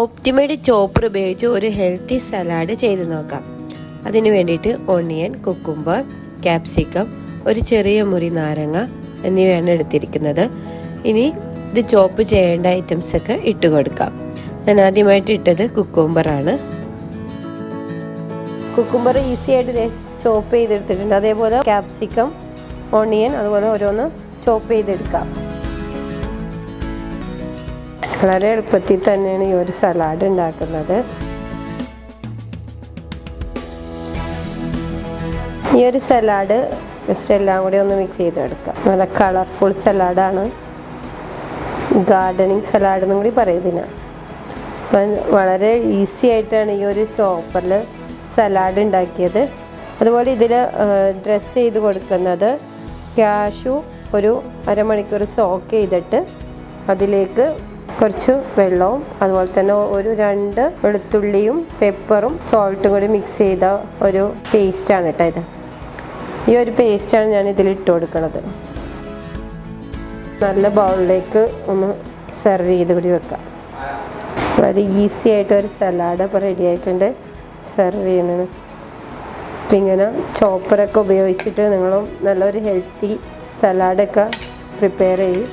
ഒപ്റ്റിമൈഡ് chopper ഉപയോഗിച്ച് ഒരു healthy salad ചെയ്ത് നോക്കാം. അതിന് വേണ്ടിയിട്ട് ഓണിയൻ, കുക്കുംബർ, ക്യാപ്സിക്കം, ഒരു ചെറിയ മുറി നാരങ്ങ എന്നിവയാണ് എടുത്തിരിക്കുന്നത്. ഇനി ഇത് ചോപ്പ് ചെയ്യേണ്ട ഐറ്റംസൊക്കെ ഇട്ട് കൊടുക്കാം. ഞാൻ ആദ്യമായിട്ട് ഇട്ടത് കുക്കുംബറാണ്. കുക്കുംബർ ഈസി ആയിട്ട് ചോപ്പ് ചെയ്തെടുത്തിട്ടുണ്ട്. അതേപോലെ ക്യാപ്സിക്കം, ഓണിയൻ അതുപോലെ ഓരോന്ന് ചോപ്പ് ചെയ്തെടുക്കാം. വളരെ എളുപ്പത്തിൽ തന്നെയാണ് ഈ ഒരു സലാഡ് ഉണ്ടാക്കുന്നത്. ഈ ഒരു സലാഡ് ജസ്റ്റ് എല്ലാം കൂടി ഒന്ന് മിക്സ് ചെയ്തെടുക്കാം. നല്ല കളർഫുൾ സലാഡാണ്. ഗാർഡനിങ് സലാഡ് എന്നും കൂടി പറയുന്നതിന്. അപ്പം വളരെ ഈസി ആയിട്ടാണ് ഈ ഒരു ചോപ്പറിൽ സലാഡ് ഉണ്ടാക്കിയത്. അതുപോലെ ഇതിൽ ഡ്രസ്സ് ചെയ്ത് കൊടുക്കുന്നത് കാഷ്യൂ ഒരു അരമണിക്കൂർ സോക്ക് ചെയ്തിട്ട് അതിലേക്ക് കുറച്ച് വെള്ളവും അതുപോലെ തന്നെ ഒരു 2 വെളുത്തുള്ളിയും പെപ്പറും സോൾട്ടും കൂടി മിക്സ് ചെയ്ത ഒരു പേസ്റ്റാണ് കേട്ടോ ഇത്. ഈ ഒരു പേസ്റ്റാണ് ഞാൻ ഇതിൽ ഇട്ട് കൊടുക്കുന്നത്. നല്ല ബൗളിലേക്ക് ഒന്ന് സെർവ് ചെയ്ത് കൂടി വെക്കാം. വളരെ ഈസി ആയിട്ട് ഒരു സലാഡ് ഇപ്പോൾ റെഡി ആയിട്ടുണ്ട്. സെർവ് ചെയ്യണത് അപ്പം ഇങ്ങനെ ചോപ്പറൊക്കെ ഉപയോഗിച്ചിട്ട് നിങ്ങളും നല്ലൊരു ഹെൽത്തി സലാഡൊക്കെ പ്രിപ്പയർ ചെയ്യും.